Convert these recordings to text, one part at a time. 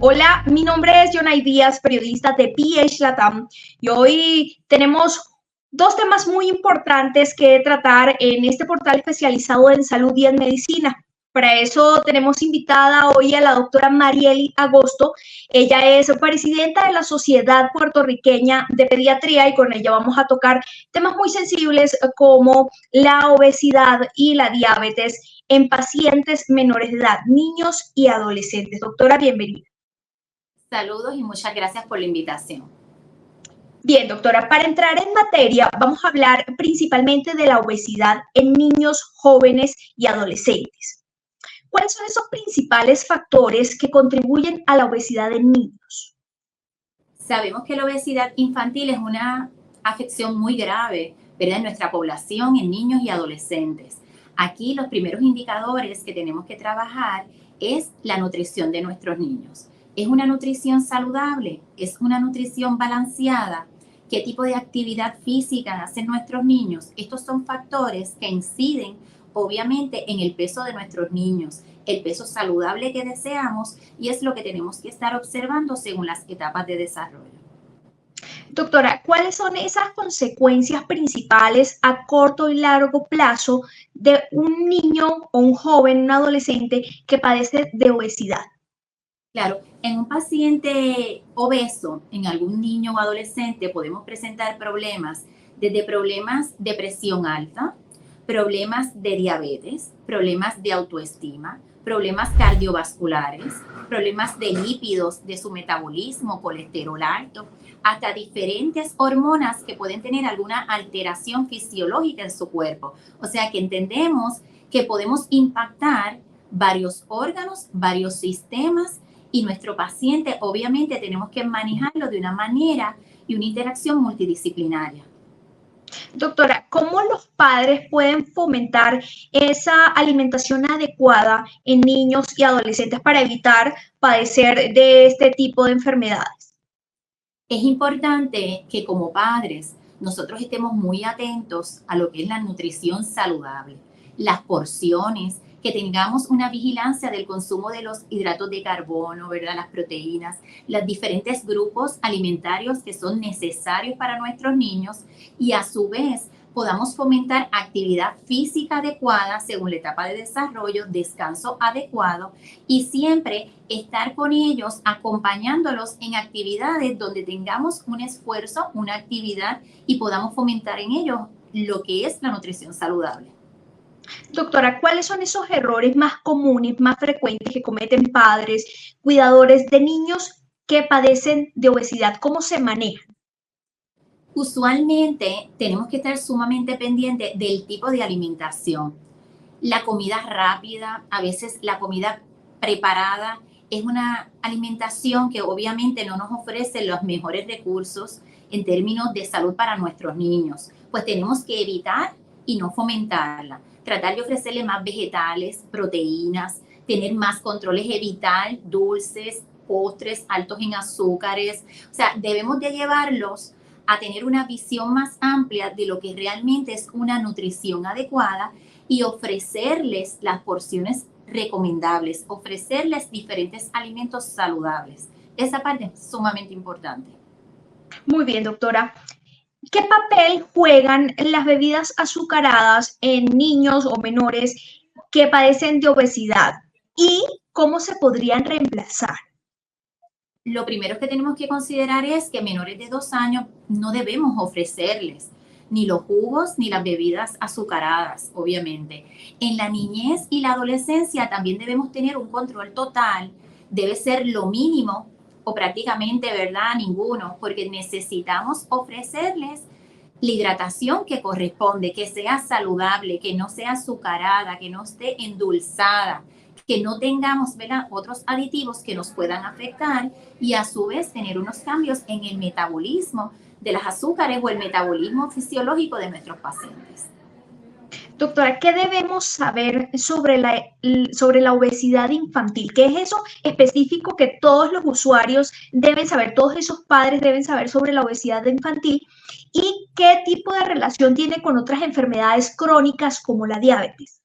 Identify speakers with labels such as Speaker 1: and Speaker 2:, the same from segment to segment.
Speaker 1: Hola, mi nombre es Yonay Díaz, periodista de PH Latam, y hoy tenemos dos temas muy importantes que tratar en este portal especializado en salud y en medicina. Para eso tenemos invitada hoy a la doctora Marieli Agosto. Ella es presidenta de la Sociedad Puertorriqueña de Pediatría y con ella vamos a tocar temas muy sensibles como la obesidad y la diabetes en pacientes menores de edad, niños y adolescentes. Doctora, bienvenida.
Speaker 2: Saludos y muchas gracias por la invitación.
Speaker 1: Bien, doctora, para entrar en materia, vamos a hablar principalmente de la obesidad en niños, jóvenes y adolescentes. ¿Cuáles son esos principales factores que contribuyen a la obesidad en niños?
Speaker 2: Sabemos que la obesidad infantil es una afección muy grave, ¿verdad?, en nuestra población, en niños y adolescentes. Aquí los primeros indicadores que tenemos que trabajar es la nutrición de nuestros niños. ¿Es una nutrición saludable? ¿Es una nutrición balanceada? ¿Qué tipo de actividad física hacen nuestros niños? Estos son factores que inciden obviamente en el peso de nuestros niños, el peso saludable que deseamos, y es lo que tenemos que estar observando según las etapas de desarrollo.
Speaker 1: Doctora, ¿cuáles son esas consecuencias principales a corto y largo plazo de un niño o un joven, un adolescente que padece de obesidad?
Speaker 2: Claro, en un paciente obeso, en algún niño o adolescente, podemos presentar problemas, desde problemas de presión alta, problemas de diabetes, problemas de autoestima, problemas cardiovasculares, problemas de lípidos, de su metabolismo, colesterol alto, hasta diferentes hormonas que pueden tener alguna alteración fisiológica en su cuerpo. O sea que entendemos que podemos impactar varios órganos, varios sistemas, y nuestro paciente obviamente tenemos que manejarlo de una manera y una interacción multidisciplinaria.
Speaker 1: Doctora, ¿cómo los padres pueden fomentar esa alimentación adecuada en niños y adolescentes para evitar padecer de este tipo de enfermedades?
Speaker 2: Es importante que como padres nosotros estemos muy atentos a lo que es la nutrición saludable, las porciones, que tengamos una vigilancia del consumo de los hidratos de carbono, ¿verdad?, las proteínas, los diferentes grupos alimentarios que son necesarios para nuestros niños, y a su vez podamos fomentar actividad física adecuada según la etapa de desarrollo, descanso adecuado, y siempre estar con ellos acompañándolos en actividades donde tengamos un esfuerzo, una actividad, y podamos fomentar en ellos lo que es la nutrición saludable.
Speaker 1: Doctora, ¿cuáles son esos errores más comunes, más frecuentes que cometen padres, cuidadores de niños que padecen de obesidad? ¿Cómo se manejan?
Speaker 2: Usualmente tenemos que estar sumamente pendientes del tipo de alimentación. La comida rápida, a veces la comida preparada, es una alimentación que obviamente no nos ofrece los mejores recursos en términos de salud para nuestros niños. Pues tenemos que evitar y no fomentarla. Tratar de ofrecerle más vegetales, proteínas, tener más controles, evitar dulces, postres altos en azúcares. O sea, debemos de llevarlos a tener una visión más amplia de lo que realmente es una nutrición adecuada y ofrecerles las porciones recomendables, ofrecerles diferentes alimentos saludables. Esa parte es sumamente importante.
Speaker 1: Muy bien, doctora. ¿Qué papel juegan las bebidas azucaradas en niños o menores que padecen de obesidad? ¿Y cómo se podrían reemplazar?
Speaker 2: Lo primero que tenemos que considerar es que menores de 2 años no debemos ofrecerles ni los jugos ni las bebidas azucaradas, obviamente. En la niñez y la adolescencia también debemos tener un control total. Debe ser lo mínimo o prácticamente, ¿verdad?, ninguno, porque necesitamos ofrecerles la hidratación que corresponde, que sea saludable, que no sea azucarada, que no esté endulzada, que no tengamos, ¿verdad?, otros aditivos que nos puedan afectar, y a su vez tener unos cambios en el metabolismo de las azúcares o el metabolismo fisiológico de nuestros pacientes.
Speaker 1: Doctora, ¿qué debemos saber sobre la obesidad infantil? ¿Qué es eso específico que todos los usuarios deben saber, todos esos padres deben saber sobre la obesidad infantil? ¿Y qué tipo de relación tiene con otras enfermedades crónicas como la diabetes?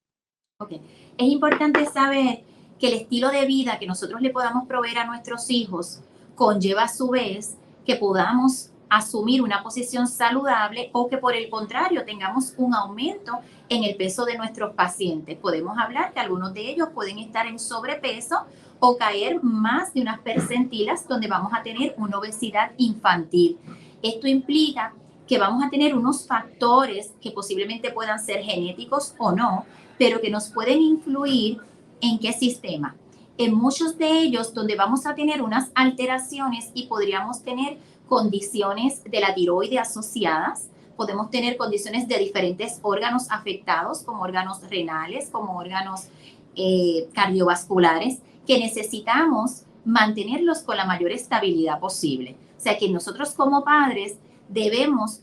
Speaker 2: Okay. Es importante saber que el estilo de vida que nosotros le podamos proveer a nuestros hijos conlleva a su vez que podamos asumir una posición saludable o que por el contrario tengamos un aumento en el peso de nuestros pacientes. Podemos hablar que algunos de ellos pueden estar en sobrepeso o caer más de unas percentilas donde vamos a tener una obesidad infantil. Esto implica que vamos a tener unos factores que posiblemente puedan ser genéticos o no, pero que nos pueden influir en qué sistema. En muchos de ellos donde vamos a tener unas alteraciones y podríamos tener condiciones de la tiroide asociadas, podemos tener condiciones de diferentes órganos afectados, como órganos renales, como órganos cardiovasculares, que necesitamos mantenerlos con la mayor estabilidad posible. O sea que nosotros como padres debemos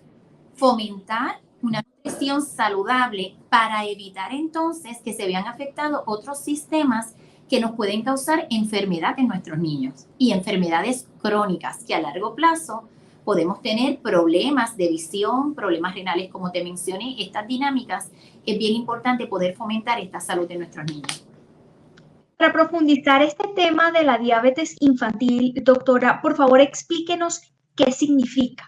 Speaker 2: fomentar una nutrición saludable para evitar entonces que se vean afectados otros sistemas que nos pueden causar enfermedad en nuestros niños y enfermedades crónicas que a largo plazo podemos tener problemas de visión, problemas renales, como te mencioné. Estas dinámicas es bien importante poder fomentar esta salud de nuestros niños.
Speaker 1: Para profundizar este tema de la diabetes infantil, doctora, por favor explíquenos qué significa.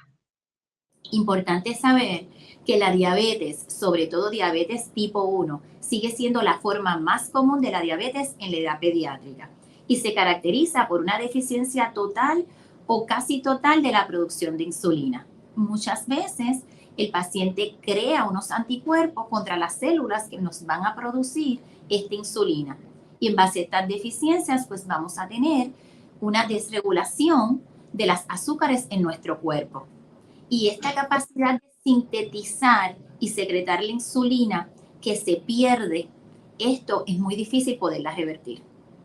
Speaker 2: Importante saber que la diabetes, sobre todo diabetes tipo 1, sigue siendo la forma más común de la diabetes en la edad pediátrica y se caracteriza por una deficiencia total o casi total de la producción de insulina. Muchas veces el paciente crea unos anticuerpos contra las células que nos van a producir esta insulina y en base a estas deficiencias pues vamos a tener una desregulación de las azúcares en nuestro cuerpo. Y esta capacidad de sintetizar y secretar la insulina que se pierde, esto es muy difícil poderla revertir.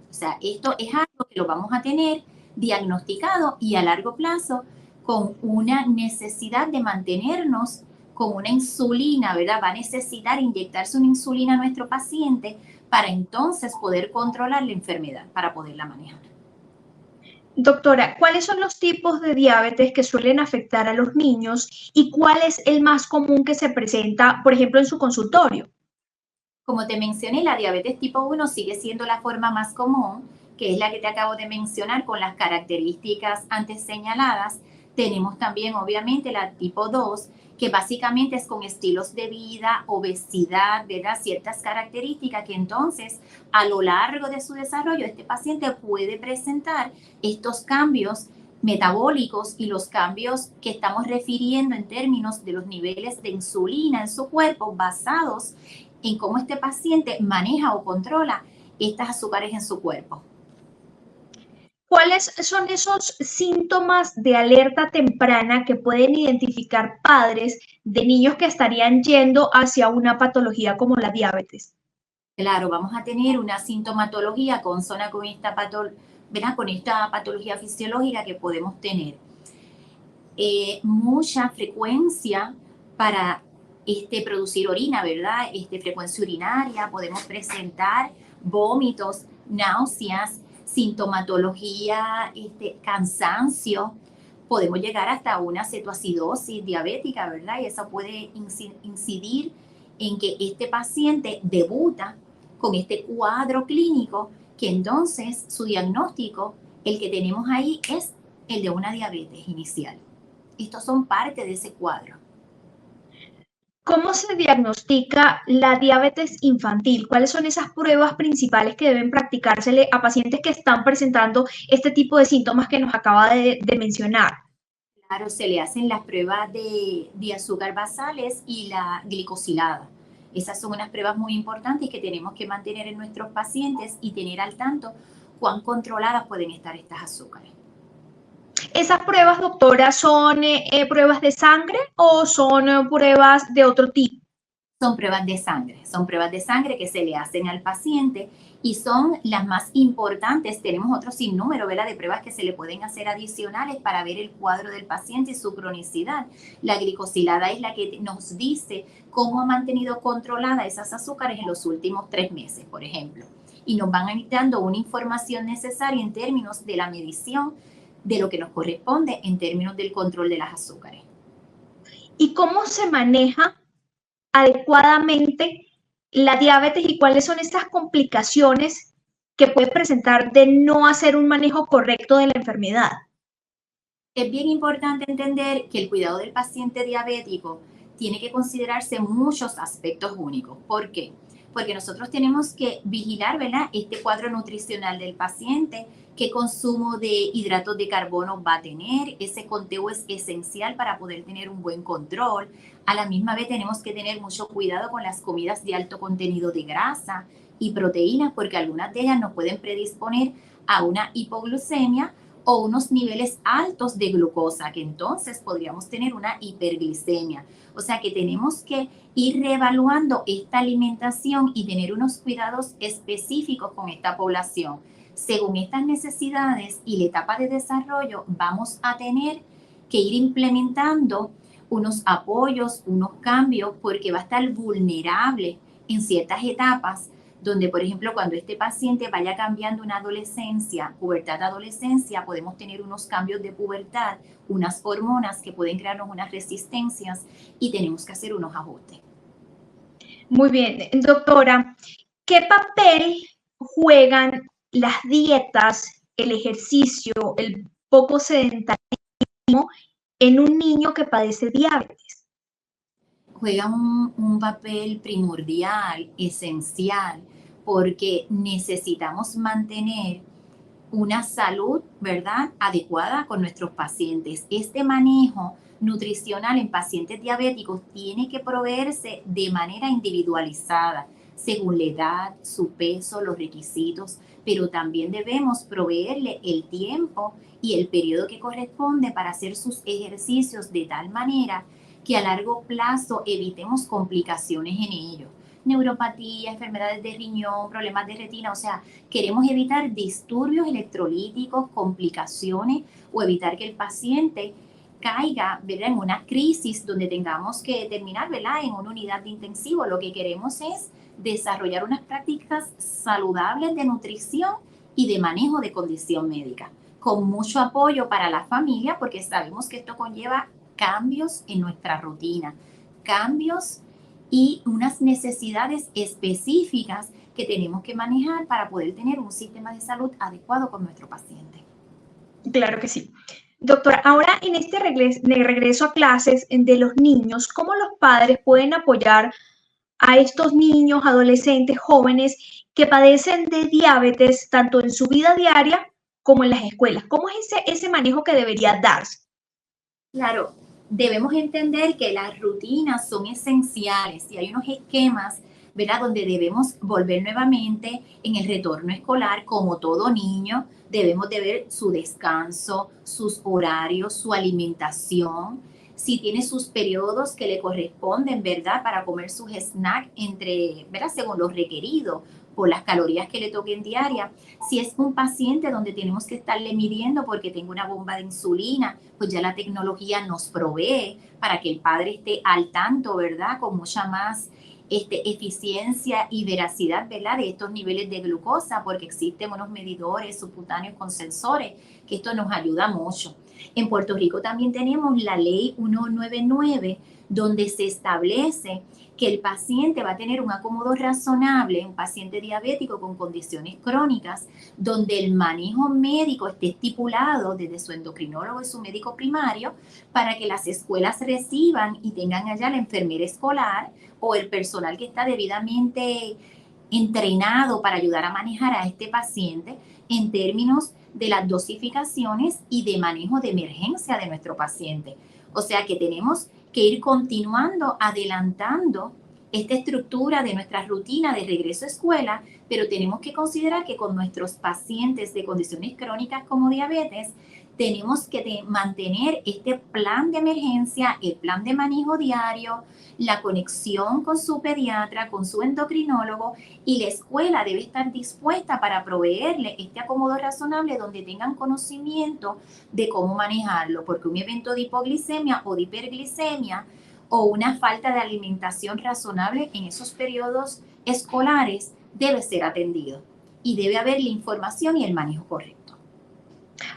Speaker 2: O sea, esto es algo que lo vamos a tener diagnosticado y a largo plazo con una necesidad de mantenernos con una insulina, ¿verdad? Va a necesitar inyectarse una insulina a nuestro paciente para entonces poder controlar la enfermedad, para poderla manejar.
Speaker 1: Doctora, ¿cuáles son los tipos de diabetes que suelen afectar a los niños y cuál es el más común que se presenta, por ejemplo, en su consultorio?
Speaker 2: Como te mencioné, la diabetes tipo 1 sigue siendo la forma más común, que es la que te acabo de mencionar con las características antes señaladas. Tenemos también, obviamente, la tipo 2, que básicamente es con estilos de vida, obesidad, ¿verdad? Ciertas características que entonces a lo largo de su desarrollo este paciente puede presentar estos cambios metabólicos y los cambios que estamos refiriendo en términos de los niveles de insulina en su cuerpo basados en cómo este paciente maneja o controla estas azúcares en su cuerpo.
Speaker 1: ¿Cuáles son esos síntomas de alerta temprana que pueden identificar padres de niños que estarían yendo hacia una patología como la diabetes?
Speaker 2: Claro, vamos a tener una sintomatología consona con esta patología fisiológica que podemos tener. Mucha frecuencia para producir orina, ¿verdad? Frecuencia urinaria, podemos presentar vómitos, náuseas, sintomatología, cansancio, podemos llegar hasta una cetoacidosis diabética, ¿verdad? Y eso puede incidir en que este paciente debuta con este cuadro clínico, que entonces su diagnóstico, el que tenemos ahí, es el de una diabetes inicial. Estos son parte de ese cuadro.
Speaker 1: ¿Cómo se diagnostica la diabetes infantil? ¿Cuáles son esas pruebas principales que deben practicársele a pacientes que están presentando este tipo de síntomas que nos acaba de mencionar?
Speaker 2: Claro, se le hacen las pruebas de azúcar basales y la glicosilada. Esas son unas pruebas muy importantes que tenemos que mantener en nuestros pacientes y tener al tanto cuán controladas pueden estar estas azúcares.
Speaker 1: ¿Esas pruebas, doctora, son pruebas de sangre o son pruebas de otro tipo?
Speaker 2: Son pruebas de sangre que se le hacen al paciente y son las más importantes. Tenemos otro sinnúmero, ¿verdad?, de pruebas que se le pueden hacer adicionales para ver el cuadro del paciente y su cronicidad. La glicosilada es la que nos dice cómo ha mantenido controlada esas azúcares en los últimos 3 meses, por ejemplo. Y nos van dando una información necesaria en términos de la medición de lo que nos corresponde en términos del control de las azúcares.
Speaker 1: ¿Y cómo se maneja adecuadamente la diabetes y cuáles son estas complicaciones que puede presentar de no hacer un manejo correcto de la enfermedad?
Speaker 2: Es bien importante entender que el cuidado del paciente diabético tiene que considerarse muchos aspectos únicos. ¿Por qué? Porque nosotros tenemos que vigilar, ¿verdad?, este cuadro nutricional del paciente, qué consumo de hidratos de carbono va a tener. Ese conteo es esencial para poder tener un buen control. A la misma vez tenemos que tener mucho cuidado con las comidas de alto contenido de grasa y proteínas, porque algunas de ellas nos pueden predisponer a una hipoglucemia o unos niveles altos de glucosa, que entonces podríamos tener una hiperglicemia. O sea que tenemos que ir reevaluando esta alimentación y tener unos cuidados específicos con esta población. Según estas necesidades y la etapa de desarrollo, vamos a tener que ir implementando unos apoyos, unos cambios, porque va a estar vulnerable en ciertas etapas donde, por ejemplo, cuando este paciente vaya cambiando una adolescencia, pubertad, adolescencia, podemos tener unos cambios de pubertad, unas hormonas que pueden crearnos unas resistencias y tenemos que hacer unos ajustes.
Speaker 1: Muy bien, doctora, ¿qué papel juegan las dietas, el ejercicio, el poco sedentarismo en un niño que padece diabetes?
Speaker 2: Juega un papel primordial, esencial, porque necesitamos mantener una salud, ¿verdad?, adecuada con nuestros pacientes. Este manejo nutricional en pacientes diabéticos tiene que proveerse de manera individualizada, según la edad, su peso, los requisitos, pero también debemos proveerle el tiempo y el periodo que corresponde para hacer sus ejercicios de tal manera que a largo plazo evitemos complicaciones en ellos. Neuropatía, enfermedades de riñón, problemas de retina, o sea, queremos evitar disturbios electrolíticos, complicaciones o evitar que el paciente caiga, ¿verdad?, en una crisis donde tengamos que terminar, ¿verdad?, en una unidad de intensivo. Lo que queremos es desarrollar unas prácticas saludables de nutrición y de manejo de condición médica, con mucho apoyo para la familia, porque sabemos que esto conlleva cambios en nuestra rutina, cambios y unas necesidades específicas que tenemos que manejar para poder tener un sistema de salud adecuado con nuestro paciente.
Speaker 1: Claro que sí. Doctora, ahora en este regreso a clases de los niños, ¿cómo los padres pueden apoyar a estos niños, adolescentes, jóvenes que padecen de diabetes tanto en su vida diaria como en las escuelas? ¿Cómo es ese manejo que debería darse?
Speaker 2: Claro, debemos entender que las rutinas son esenciales y hay unos esquemas, ¿verdad?, donde debemos volver nuevamente en el retorno escolar. Como todo niño, debemos de ver su descanso, sus horarios, su alimentación, si tiene sus periodos que le corresponden, ¿verdad?, para comer sus snacks entre, ¿verdad?, según los requeridos por las calorías que le toquen diarias. Si es un paciente donde tenemos que estarle midiendo porque tengo una bomba de insulina, pues ya la tecnología nos provee para que el padre esté al tanto, ¿verdad?, con mucha más eficiencia y veracidad, ¿verdad?, de estos niveles de glucosa, porque existen unos medidores subcutáneos con sensores, que esto nos ayuda mucho. En Puerto Rico también tenemos la ley 199, donde se establece que el paciente va a tener un acomodo razonable, un paciente diabético con condiciones crónicas, donde el manejo médico esté estipulado desde su endocrinólogo y su médico primario para que las escuelas reciban y tengan allá la enfermera escolar o el personal que está debidamente entrenado para ayudar a manejar a este paciente en términos de las dosificaciones y de manejo de emergencia de nuestro paciente. O sea que tenemos que ir continuando, adelantando esta estructura de nuestra rutina de regreso a escuela, pero tenemos que considerar que con nuestros pacientes de condiciones crónicas como diabetes, tenemos que mantener este plan de emergencia, el plan de manejo diario, la conexión con su pediatra, con su endocrinólogo, y la escuela debe estar dispuesta para proveerle este acomodo razonable donde tengan conocimiento de cómo manejarlo, porque un evento de hipoglicemia o de hiperglicemia o una falta de alimentación razonable en esos periodos escolares debe ser atendido y debe haber la información y el manejo correcto.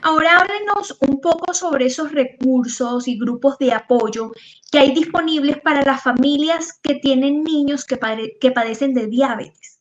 Speaker 1: Ahora háblenos un poco sobre esos recursos y grupos de apoyo que hay disponibles para las familias que tienen niños que padecen de diabetes.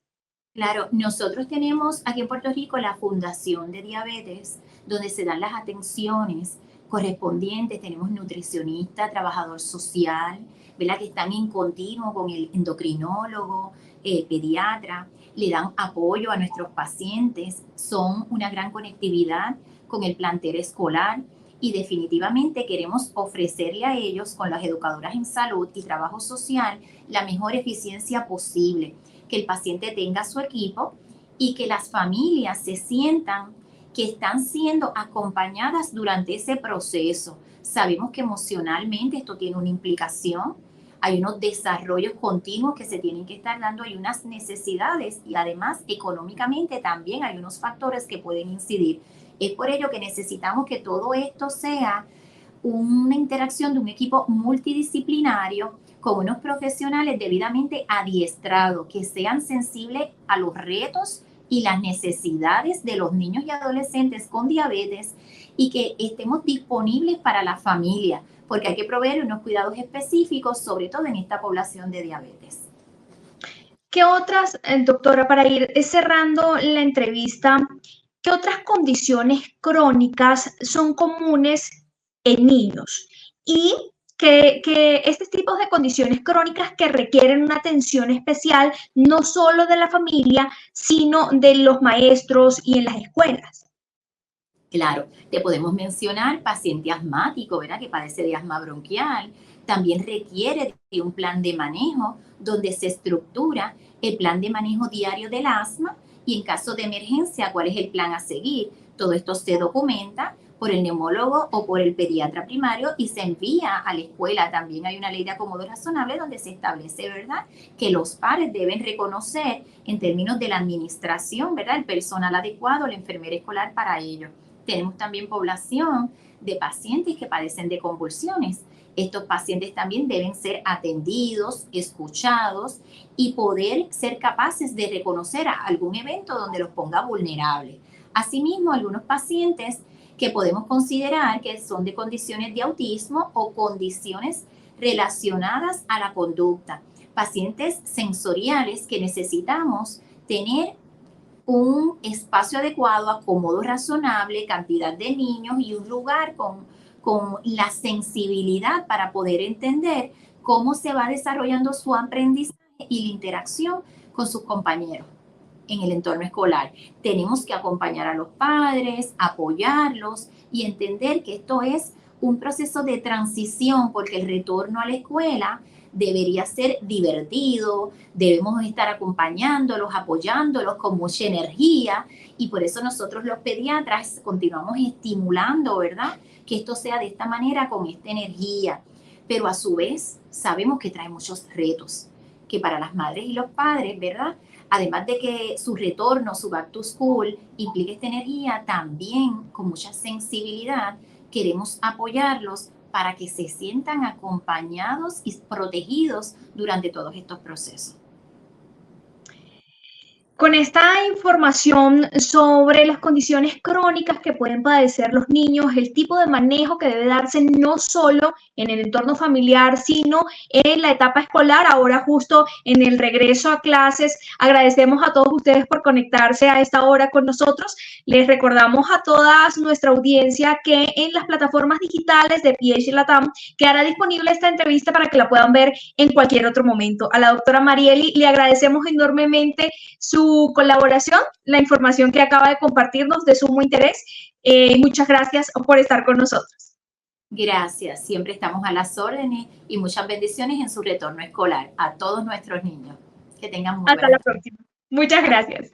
Speaker 2: Claro, nosotros tenemos aquí en Puerto Rico la Fundación de Diabetes, donde se dan las atenciones correspondientes. Tenemos nutricionista, trabajador social, ¿verdad? Que están en continuo con el endocrinólogo, pediatra, le dan apoyo a nuestros pacientes, son una gran conectividad con el plantel escolar y definitivamente queremos ofrecerle a ellos, con las educadoras en salud y trabajo social, la mejor eficiencia posible, que el paciente tenga su equipo y que las familias se sientan que están siendo acompañadas durante ese proceso. Sabemos que emocionalmente esto tiene una implicación, hay unos desarrollos continuos que se tienen que estar dando, hay unas necesidades y además económicamente también hay unos factores que pueden incidir. Es por ello que necesitamos que todo esto sea una interacción de un equipo multidisciplinario con unos profesionales debidamente adiestrados, que sean sensibles a los retos y las necesidades de los niños y adolescentes con diabetes y que estemos disponibles para la familia, porque hay que proveer unos cuidados específicos, sobre todo en esta población de diabetes.
Speaker 1: ¿Qué otras, doctora, para ir cerrando la entrevista, qué otras condiciones crónicas son comunes en niños? Y que estos tipos de condiciones crónicas que requieren una atención especial, no solo de la familia, sino de los maestros y en las escuelas.
Speaker 2: Claro, te podemos mencionar paciente asmático, ¿verdad? Que padece de asma bronquial. También requiere de un plan de manejo donde se estructura el plan de manejo diario del asma y en caso de emergencia, cuál es el plan a seguir. Todo esto se documenta por el neumólogo o por el pediatra primario y se envía a la escuela. También hay una ley de acomodo razonable donde se establece, ¿verdad?, que los padres deben reconocer en términos de la administración, ¿verdad?, el personal adecuado, la enfermera escolar para ello. Tenemos también población de pacientes que padecen de convulsiones. Estos pacientes también deben ser atendidos, escuchados y poder ser capaces de reconocer algún evento donde los ponga vulnerables. Asimismo, algunos pacientes que podemos considerar que son de condiciones de autismo o condiciones relacionadas a la conducta. Pacientes sensoriales que necesitamos tener un espacio adecuado, acomodo razonable, cantidad de niños y un lugar con la sensibilidad para poder entender cómo se va desarrollando su aprendizaje y la interacción con sus compañeros en el entorno escolar. Tenemos que acompañar a los padres, apoyarlos y entender que esto es un proceso de transición porque el retorno a la escuela debería ser divertido, debemos estar acompañándolos, apoyándolos con mucha energía y por eso nosotros los pediatras continuamos estimulando, ¿verdad?, que esto sea de esta manera, con esta energía, pero a su vez sabemos que trae muchos retos, que para las madres y los padres, ¿verdad?, además de que su retorno, su back to school, implica esta energía, también con mucha sensibilidad queremos apoyarlos para que se sientan acompañados y protegidos durante todos estos procesos.
Speaker 1: Con esta información sobre las condiciones crónicas que pueden padecer los niños, el tipo de manejo que debe darse no solo en el entorno familiar, sino en la etapa escolar, ahora justo en el regreso a clases, agradecemos a todos ustedes por conectarse a esta hora con nosotros. Les recordamos a toda nuestra audiencia que en las plataformas digitales de PH Latam quedará disponible esta entrevista para que la puedan ver en cualquier otro momento. A la doctora Marieli le agradecemos enormemente su colaboración, la información que acaba de compartirnos de sumo interés. Muchas gracias por estar con nosotros.
Speaker 2: Gracias, siempre estamos a las órdenes y muchas bendiciones en su retorno escolar a todos nuestros niños. Que tengan muy
Speaker 1: Hasta la
Speaker 2: buenas.
Speaker 1: próxima. Muchas gracias.